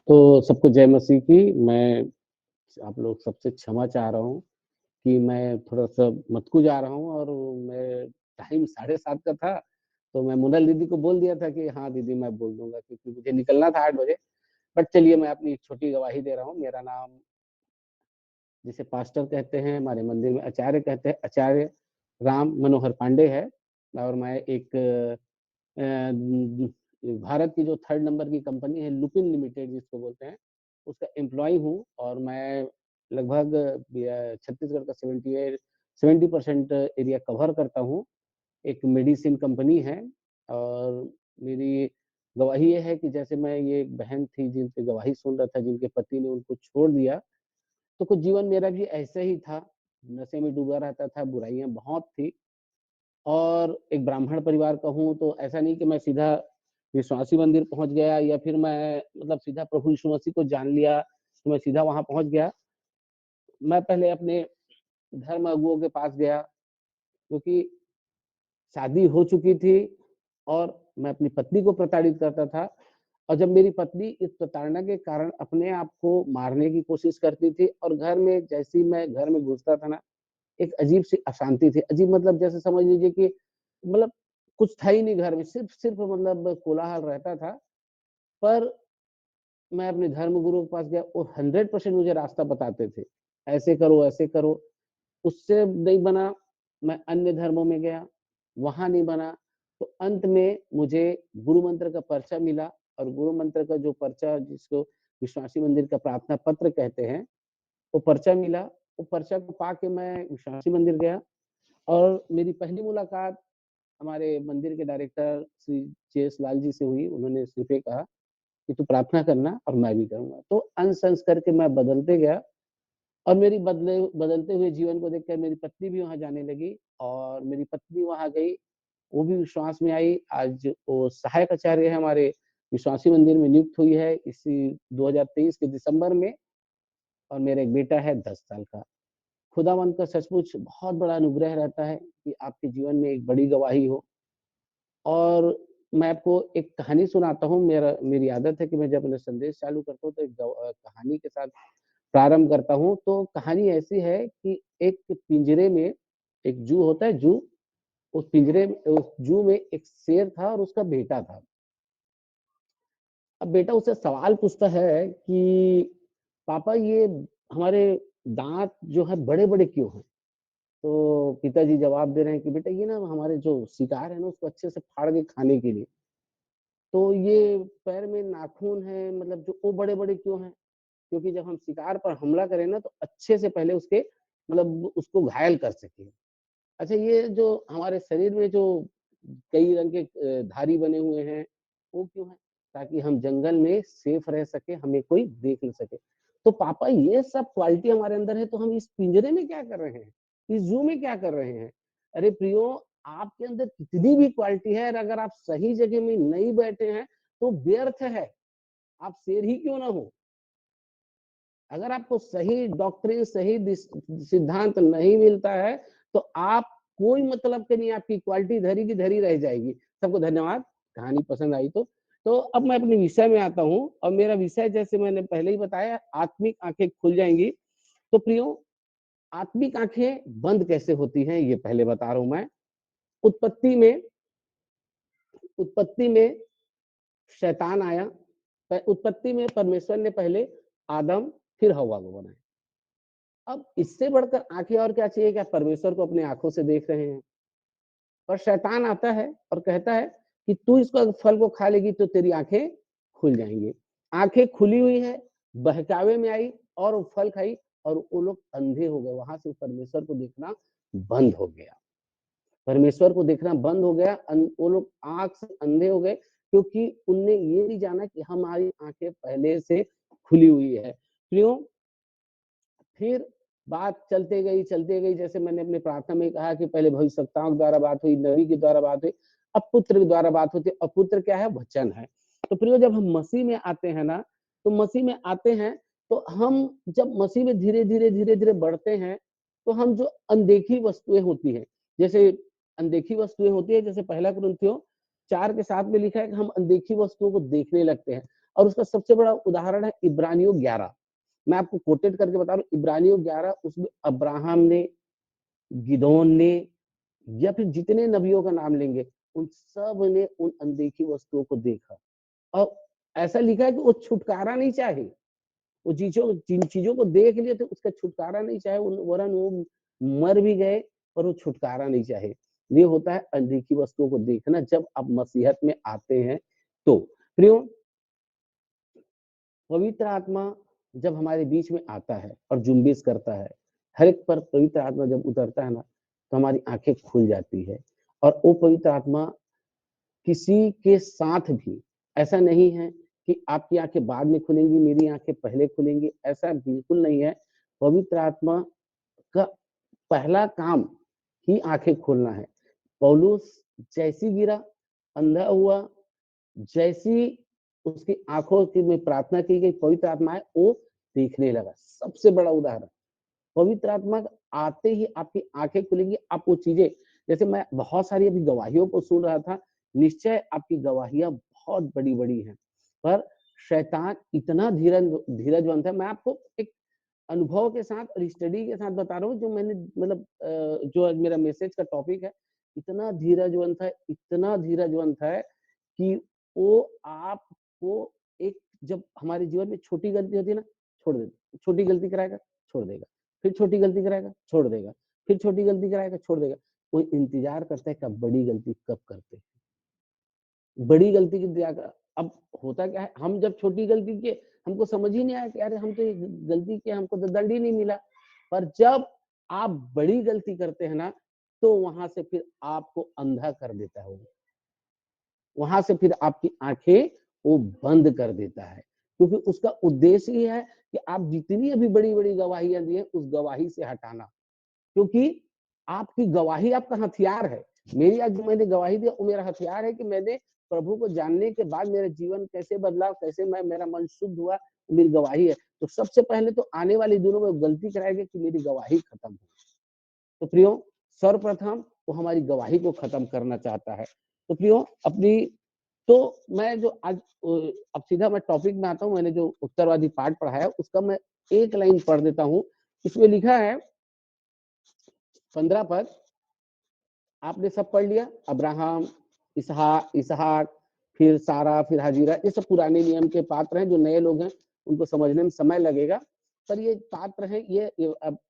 तो सबको जय मसीह की। मैं आप लोग सबसे क्षमा चाह रहा हूँ कि मैं थोड़ा-सा मटकू जा रहा हूँ और मैं टाइम 7:30 का था, तो मैं मोनाल दीदी को बोल दिया था कि हाँ, दीदी मैं बोल दूँगा क्योंकि मुझे निकलना था 8 बजे। बट चलिए मैं अपनी एक छोटी गवाही दे रहा हूँ। मेरा नाम जिसे पास्टर कहते हैं, हमारे मंदिर में आचार्य कहते हैं, आचार्य राम मनोहर पांडे है और मैं एक अ, भारत की जो 3rd नंबर की कंपनी है लुपिन लिमिटेड जिसको बोलते हैं, उसका एम्प्लॉयी हूँ और मैं लगभग छत्तीसगढ़ का 70% एरिया कवर करता हूँ। एक मेडिसिन कंपनी है और मेरी गवाही ये है कि जैसे मैं ये एक बहन थी जिनकी गवाही सुन रहा था, जिनके पति ने उनको छोड़ दिया, तो कुछ जीवन मेरा भी ऐसे ही था। नशे में डूबा रहता था, बुराइयाँ बहुत थी। और एक ब्राह्मण परिवार का हूँ, तो ऐसा नहीं कि मैं सीधा विश्वासी मंदिर पहुँच गया या फिर मैं मतलब सीधा प्रभु यीशु मसीह को जान लिया, तो मैं सीधा वहाँ पहुँच गया। मैं पहले अपने धर्म अगुओं के पास गया, क्योंकि शादी हो चुकी थी और मैं अपनी पत्नी को प्रताड़ित करता था और जब मेरी पत्नी इस प्रताड़ना के कारण अपने आप को मारने की कोशिश करती थी और घर में जैसे ही मैं घर में घुसता था ना, एक अजीब-सी अशांति थी। अजीब मतलब जैसे समझ लीजिए कि मतलब कुछ था ही नहीं घर में, सिर्फ़ मतलब कोलाहल रहता था। पर मैं अपने धर्मगुरु के पास गया, वो 100% मुझे रास्ता बताते थे। ऐसे करो, ऐसे करो। उससे नहीं बना, मैं अन्य धर्मों में गया, वहाँ नहीं बना, तो अंत में मुझे गुरु मंत्र का पर्चा मिला और गुरु मंत्र का जो पर्चा जिसको विश्वासी मंदिर का प्रार्थना पत्र कहते हैं, वो पर्चा मिला। वो पर्चा को पाके मैं विश्वासी मंदिर गया और मेरी पहली मुलाकात हमारे मंदिर के डायरेक्टर श्री जे.एस. लाल जी से हुई। उन्होंने सिर्फ़ ये कहा कि तू प्रार्थना करना और मैं भी करूँगा। तो अंश-अंश करके मैं बदलते गया और मेरी बदलते हुए जीवन को देखकर मेरी पत्नी भी वहाँ जाने लगी और मेरी पत्नी वहाँ गई, वो भी विश्वास में आई। आज वो सहायक आचार्य है हमारे विश्वासी मंदिर में नियुक्त हुई है इसी 2023 के दिसंबर में और मेरा एक बेटा है 10 साल का। खुदावंद का सचमुच बहुत बड़ा अनुग्रह रहता है कि आपके जीवन में एक बड़ी गवाही हो। और मैं आपको एक कहानी सुनाता हूँ। मेरी आदत है कि मैं जब अपना संदेश चालू करता हूँ तो एक कहानी के साथ प्रारंभ करता हूँ। तो कहानी ऐसी है कि एक पिंजरे में एक जू होता है जू, उस जू में एक शेर था और उसका बेटा था। अब बेटा उससे सवाल पूछता है कि पापा ये हमारे दाँत जो है बड़े-बड़े क्यों हैं? तो पिताजी जवाब दे रहे हैं कि बेटा ये ना हमारे जो शिकार है ना उसको अच्छे से फाड़ के खाने के लिए। तो ये पैर में नाखून है मतलब जो वो बड़े-बड़े क्यों हैं? क्योंकि जब हम शिकार पर हमला करें ना तो अच्छे से पहले उसके मतलब उसको घायल कर सकें। अच्छा ये जो हमारे शरीर में जो कई रंग के धारी बने हुए हैं, वो क्यों हैं? ताकि हम जंगल में सेफ रह सकें, हमें कोई देख ना सके। तो पापा ये सब क्वालिटी हमारे अंदर है तो हम इस पिंजरे में क्या कर रहे हैं? इस ज़ू में क्या कर रहे हैं? अरे प्रियो आपके अंदर कितनी भी क्वालिटी है और अगर आप सही जगह में नहीं बैठे हैं, तो व्यर्थ है। आप शेर ही क्यों ना हो। अगर आपको सही डॉक्ट्रिन, सही सिद्धांत नहीं मिलता है, तो आप कोई मतलब के नहीं, आपकी क्वालिटी धरी की धरी रह जाएगी। सबको धन्यवाद, कहानी पसंद आई तो। तो अब मैं अपने विषय में आता हूँ और मेरा विषय जैसे मैंने पहले ही बताया, आत्मिक आँखें खुल जाएँगी। तो प्रियो, आत्मिक आँखें बंद कैसे होती हैं, ये पहले बता रहा हूँ मैं। उत्पत्ति में उत्पत्ति में शैतान आया। उत्पत्ति में परमेश्वर ने पहले आदम फिर हव्वा को बनाया। अब इससे बढ़कर आँखें और क्या चाहिए? क्या परमेश्वर को अपनी आँखों से देख रहे हैं? पर शैतान आता है और कहता है कि तू इसको फल को खा लेगी तो तेरी आँखें खुल जाएँगी। आँखें खुली हुई है, बहकावे में आई और वो फल खाई और वो लोग अंधे हो गए। वहाँ से परमेश्वर को देखना बंद हो गया। परमेश्वर को देखना बंद हो गया। वो लोग आँख से अंधे हो गए क्योंकि उनने ये नहीं जाना कि हमारी आँखें पहले से खुली हुई है। क्यों? फिर बात चलते गई जैसे मैंने अपने प्रार्थना में कहा कि पहले भविष्यवक्ताओं के द्वारा बात हुई, नबी के द्वारा बात हुई, अब पुत्र के द्वारा बात होती है। अब पुत्र क्या है? वचन है। तो प्रियो जब हम मसीह में आते हैं ना, तो मसीह में आते हैं, तो हम जब मसीह में धीरे-धीरे बढ़ते हैं, तो हम जो अनदेखी वस्तुएँ होती हैं, जैसे अनदेखी वस्तुएँ होती हैं, जैसे पहला कुरिन्थियों 4 के 7 में लिखा है कि हम अनदेखी वस्तुओं को देखने लगते हैं। और उसका सबसे बड़ा उदाहरण है इब्रानियों 11। मैं आपको कोटेड करके बता रहा हूँ, इब्रानियों 11, उसमें अब्राहम ने, गिदोन ने, या फिर जितने नबियों का नाम लेंगे, उन सब ने उन अनदेखी वस्तुओं को देखा, और ऐसा लिखा है कि वो छुटकारा नहीं चाहे, वो जिन चीजों को देख लिए थे उसका छुटकारा नहीं चाहे, वरन वो मर भी गए पर वो छुटकारा नहीं चाहे। ये होता है अनदेखी वस्तुओं को देखना जब आप मसीहत में आते हैं। तो प्रियो, पवित्र आत्मा जब हमारे बीच में आता है और जुम्बिश करता है, हर एक पर पवित्र आत्मा जब उतरता है ना, तो हमारी आंखें खुल जाती है। और वो पवित्र आत्मा किसी के साथ भी, ऐसा नहीं है कि आपकी आंखें बाद में खुलेंगी, मेरी आंखें पहले खुलेंगी, ऐसा बिल्कुल नहीं है। पवित्र आत्मा का पहला काम ही आंखें खोलना है। पौलुस जैसी गिरा, अंधा हुआ, जैसी उसकी आंखों की में प्रार्थना की गई, पवित्र आत्मा है, वो देखने लगा। सबसे बड़ा उदाहरण, पवित्र आत्मा आते ही आपकी आंखें खुलेंगी, आप वो चीजें, जैसे मैं बहुत सारी अभी गवाहियों को सुन रहा था, निश्चय आपकी गवाहियां बहुत बड़ी बड़ी हैं, पर शैतान इतना धीरजवंत है। मैं आपको एक अनुभव के साथ और स्टडी के साथ बता रहा हूँ, जो मैंने मतलब जो आज मेरा मैसेज का टॉपिक है, इतना धीरजवंत है, इतना धीरजवंत है कि वो आपको एक, जब हमारे जीवन में छोटी गलती होती है ना, छोड़ देगा, छोटी गलती कराएगा, छोड़ देगा, फिर छोटी गलती कराएगा, छोड़ देगा, फिर छोटी गलती कराएगा, छोड़ देगा। वो इंतजार करता है कब बड़ी गलती कब करते हैं, बड़ी गलती की इंतजार। अब होता क्या है, हम जब छोटी गलती किए, हमको समझ ही नहीं आया कि अरे हम तो ये गलती किए, हमको तो दंड ही नहीं मिला। पर जब आप बड़ी गलती करते हैं ना, तो वहां से फिर आपको अंधा कर देता है, वहां से फिर आपकी आंखें वो बंद कर देता है, क्योंकि उसका उद्देश्य ही है कि आप जितनी अभी बड़ी बड़ी गवाहियां दी हैं, उस गवाही से हटाना। क्योंकि आपकी गवाही आपका हथियार है। मेरी आज जो मैंने गवाही दी, वो मेरा हथियार है कि मैंने प्रभु को जानने के बाद मेरा जीवन कैसे बदला, कैसे मेरा मन शुद्ध हुआ, मेरी गवाही है। तो सबसे पहले तो आने वाले दिनों में गलती कराएगी कि मेरी गवाही खत्म हो। तो प्रियो, सर्वप्रथम वो हमारी गवाही को खत्म करना चाहता है। तो प्रियो, अपनी, तो मैं जो आज, अब सीधा मैं टॉपिक में आता हूँ। मैंने जो उत्तरवादी पार्ट पढ़ा है, उसका मैं एक लाइन पढ़ देता हूँ। इसमें लिखा है 15 पद, आपने सब पढ़ लिया, अब्राहम, इसहाक, फिर सारा, फिर हाजिरा, ये सब पुराने नियम के पात्र हैं। जो नए लोग हैं उनको समझने में समय लगेगा, पर ये पात्र हैं। ये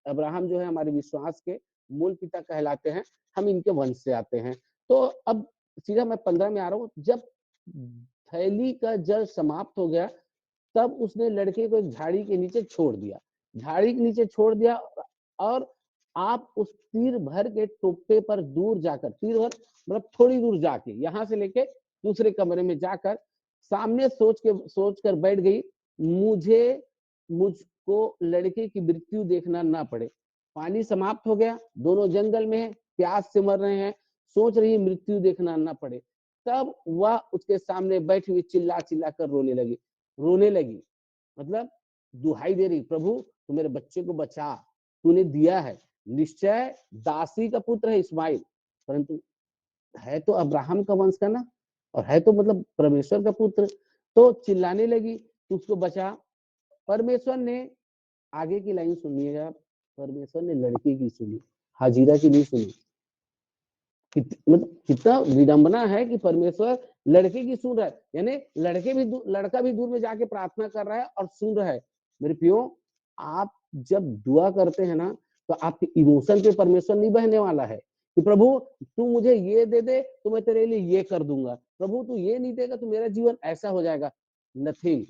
अब्राहम जो है हमारे विश्वास के मूल पिता कहलाते हैं, हम इनके वंश से आते हैं। तो अब सीधा मैं 15 में आ रहा हूँ। जब थैली का जल समाप्त हो गया, तब उसने लड़के को एक झाड़ी के नीचे छोड़ दिया, झाड़ी के नीचे छोड़ दिया। और आप उस तीर भर के टोपे पर दूर जाकर, तीर भर मतलब थोड़ी दूर जाके, यहां से लेके दूसरे कमरे में जाकर सामने सोच कर बैठ गई, मुझको लड़के की मृत्यु देखना ना पड़े। पानी समाप्त हो गया, दोनों जंगल में है, प्यास से मर रहे हैं, सोच रही मृत्यु देखना ना पड़े। तब वह उसके सामने बैठी हुई चिल्ला चिल्ला कर रोने लगी, मतलब दुहाई दे रही, प्रभु तू मेरे बच्चे को बचा, तूने दिया है, निश्चय दासी का पुत्र है इस्माइल, परंतु है तो अब्राहम का वंश का ना, और है तो मतलब परमेश्वर का पुत्र। तो चिल्लाने लगी तू उसको बचा। परमेश्वर ने, आगे की लाइन सुनिएगा, परमेश्वर ने लड़के की सुनी, हाजिरा की नहीं सुनी। मतलब कितना विडंबना है कि परमेश्वर लड़के की सुन रहा है, यानी लड़का भी दूर में जाके प्रार्थना कर रहा है और सुन रहा है। मेरे प्रियो, आप जब दुआ करते हैं ना, तो आपके इमोशन पे परमेश्वर नहीं बहने वाला है कि प्रभु तू मुझे ये दे दे तो मैं तेरे लिए ये कर दूंगा, प्रभु तू ये नहीं देगा तो मेरा जीवन ऐसा हो जाएगा। नथिंग।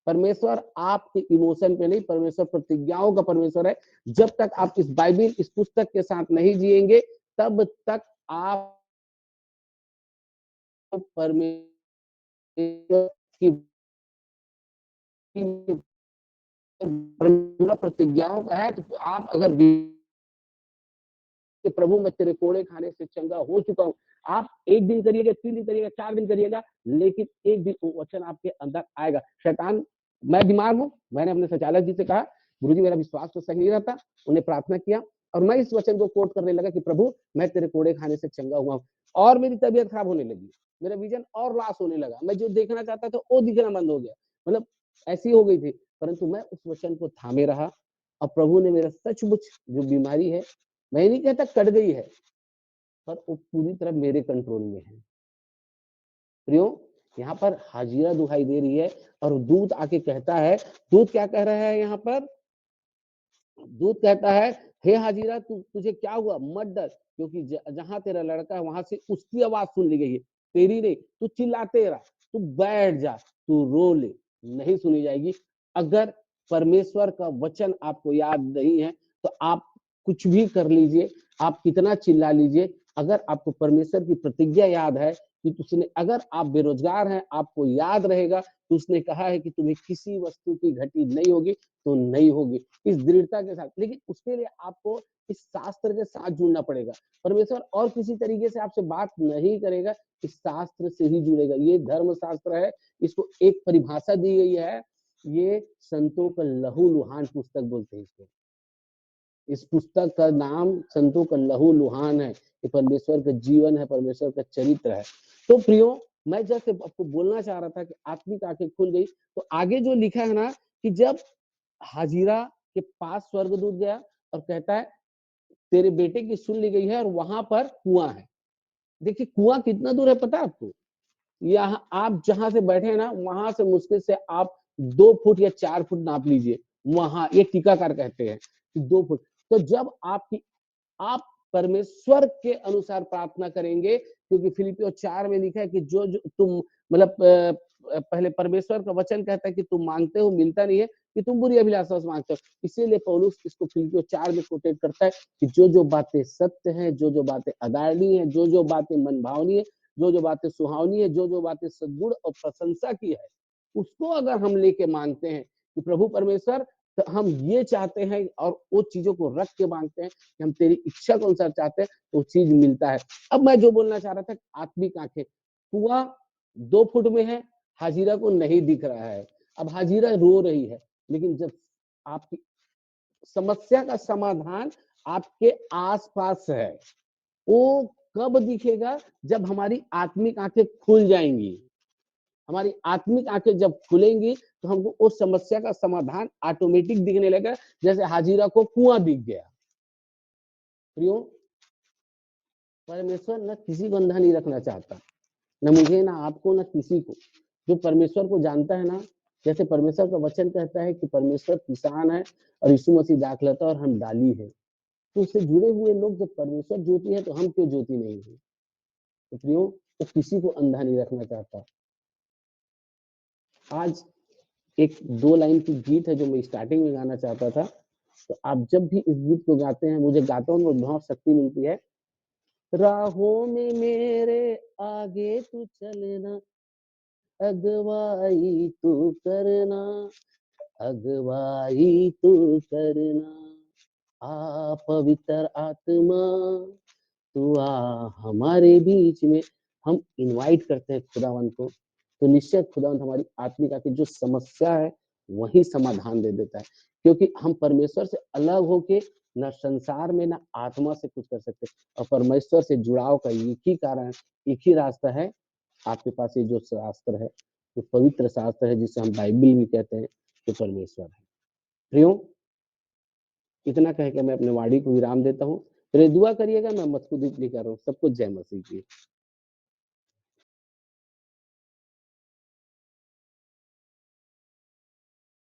परमेश्वर आपके इमोशन पे नहीं, परमेश्वर प्रतिज्ञाओं का परमेश्वर है। जब तक आप इस बाइबिल, इस पुस्तक के साथ नहीं जिएंगे, तब तक आप परमेश्वर की प्रतिज्ञाओं का है। तो आप अगर कि प्रभु मैं तेरे कोड़े खाने से चंगा हो चुका हूँ, आप 1 दिन करिएगा, 3 दिन करिएगा, 4 दिन करिएगा, लेकिन एक दिन वो वचन आपके अंदर आएगा। शैतान, मैं बीमार हूँ, मैंने अपने संचालक जी से कहा गुरुजी मेरा विश्वास तो सही नहीं रहता, उन्हें प्रार्थना किया और मैं इस वचन को कोट करने लगा कि प्रभु मैं तेरे कोड़े खाने से चंगा हुआ हूँ, और मेरी तबीयत खराब होने लगी, मेरा विजन और लॉस होने लगा, मैं जो देखना चाहता था वो दिखना बंद हो गया। मतलब ऐसी हो गई थी, परंतु मैं उस वचन को थामे रहा और प्रभु ने मेरा सचमुच जो बीमारी है, मैं नहीं कहता कट गई है, पर वो पूरी तरह मेरे कंट्रोल में है। प्रियो, यहाँ पर हाजिरा दुहाई दे रही है और दूत आके कहता है, दूत क्या कह रहा है यहाँ पर? दूत कहता है, हे हाजिरा तुझे क्या हुआ? मत डर, क्योंकि जहां तेरा लड़का है वहां से उसकी आवाज सुन ली गई है, तेरी नहीं। तू चिल्लाते रहा, तू बैठ जा, तू रो ले, नहीं सुनी जाएगी। अगर परमेश्वर का वचन आपको याद नहीं है तो आप कुछ भी कर लीजिए, आप कितना चिल्ला लीजिए, अगर आपको परमेश्वर की प्रतिज्ञा याद है कि उसने, अगर आप बेरोजगार हैं, आपको याद रहेगा तो उसने कहा है कि तुम्हें किसी वस्तु की घटी नहीं होगी, तो नहीं होगी, इस दृढ़ता के साथ। लेकिन उसके लिए आपको इस शास्त्र के साथ जुड़ना पड़ेगा। परमेश्वर और किसी तरीके से आपसे बात नहीं करेगा, इस शास्त्र से ही जुड़ेगा। ये धर्म शास्त्र है, इसको एक परिभाषा दी गई है, ये संतों का लहू लुहान पुस्तक बोलते हैं इसको। इस पुस्तक का नाम संतों का लहू लुहान है, ये परमेश्वर का जीवन है, परमेश्वर का चरित्र है। तो प्रियो, मैं जैसे आपको बोलना चाह रहा था कि आत्मिक आंखें खुल गई, तो आगे जो लिखा है ना कि जब हाजिरा के पास स्वर्गदूत गया और कहता है तेरे बेटे की सुन ली गई है और वहां पर कुआं है। देखिए कुआं कितना दूर है पता है आपको? यहाँ आप जहां से बैठे हैं ना, वहां से मुश्किल से आप 2 फुट या 4 फुट नाप लीजिए। वहां ये टीकाकार कहते हैं कि 2 फुट। तो जब आपकी, आप परमेश्वर के अनुसार प्रार्थना करेंगे, क्योंकि फिलिपियो 4 में लिखा है कि जो जो तुम, मतलब पहले परमेश्वर का वचन कहता है कि तुम मांगते हो मिलता नहीं है, कि तुम बुरी अभिलाषा से मांगते हो। इसीलिए पौलुस इसको फिलिपियो 4 में कोटेट करता है कि जो जो बातें सत्य हैं, जो जो बातें आदरणीय हैं, जो जो बातें मनभावनी है, जो जो बातें सुहावनी है, जो जो बातें सद्गुण और प्रशंसा की है, उसको अगर हम लेके मांगते हैं कि प्रभु परमेश्वर, तो हम ये चाहते हैं और वो चीजों को रख के मांगते हैं कि हम तेरी इच्छा को अनुसार चाहते हैं, तो चीज मिलता है। अब मैं जो बोलना चाह रहा था, आत्मिक आंखें, कुआं 2 फुट में है, हाजिरा को नहीं दिख रहा है। अब हाजिरा रो रही है, लेकिन जब आपकी समस्या का समाधान आपके आसपास है, वो कब दिखेगा? जब हमारी आत्मिक आंखें खुल जाएंगी। हमारी आत्मिक आंखें जब खुलेंगी तो हमको उस समस्या का समाधान ऑटोमेटिक दिखने लगेगा, जैसे हाजिरा को कुआं दिख गया। प्रियो, परमेश्वर न किसी को अंधा नहीं रखना चाहता, न मुझे, ना आपको, ना किसी को। जो परमेश्वर को जानता है ना, जैसे परमेश्वर का वचन कहता है कि परमेश्वर किसान है और यीशु मसीह दाखलता और हम डाली है, तो उससे जुड़े हुए लोग जब परमेश्वर ज्योति है तो हम क्यों ज्योति नहीं है? तो प्रियो, वो किसी को अंधा नहीं रखना चाहता। आज एक 2 लाइन की गीत है जो मैं स्टार्टिंग में गाना चाहता था, तो आप जब भी इस गीत को गाते हैं, मुझे गाता हूँ तो बहुत शक्ति मिलती है। राहों में मेरे आगे तू चलना, अगवाई तू करना, अगवाई तू करना, आ पवित्र आत्मा तू आ हमारे बीच में। हम इनवाइट करते हैं खुदावन को, तो निश्चय खुदावन हमारी आत्मिका की जो समस्या है वही समाधान दे देता है, क्योंकि हम परमेश्वर से अलग होके न संसार में न आत्मा से कुछ कर सकते। और परमेश्वर से जुड़ाव का एक ही कारण, एक ही रास्ता है, आपके पास ये जो शास्त्र है, जो पवित्र शास्त्र है, जिसे हम बाइबल भी कहते हैं, जो परमेश्वर है। प्रियो, इतना कह के मैं अपने वाणी को विराम देता हूँ। मेरे दुआ करिएगा, मैं मत खुद नहीं कर रहा हूँ। सबको जय मसीह की।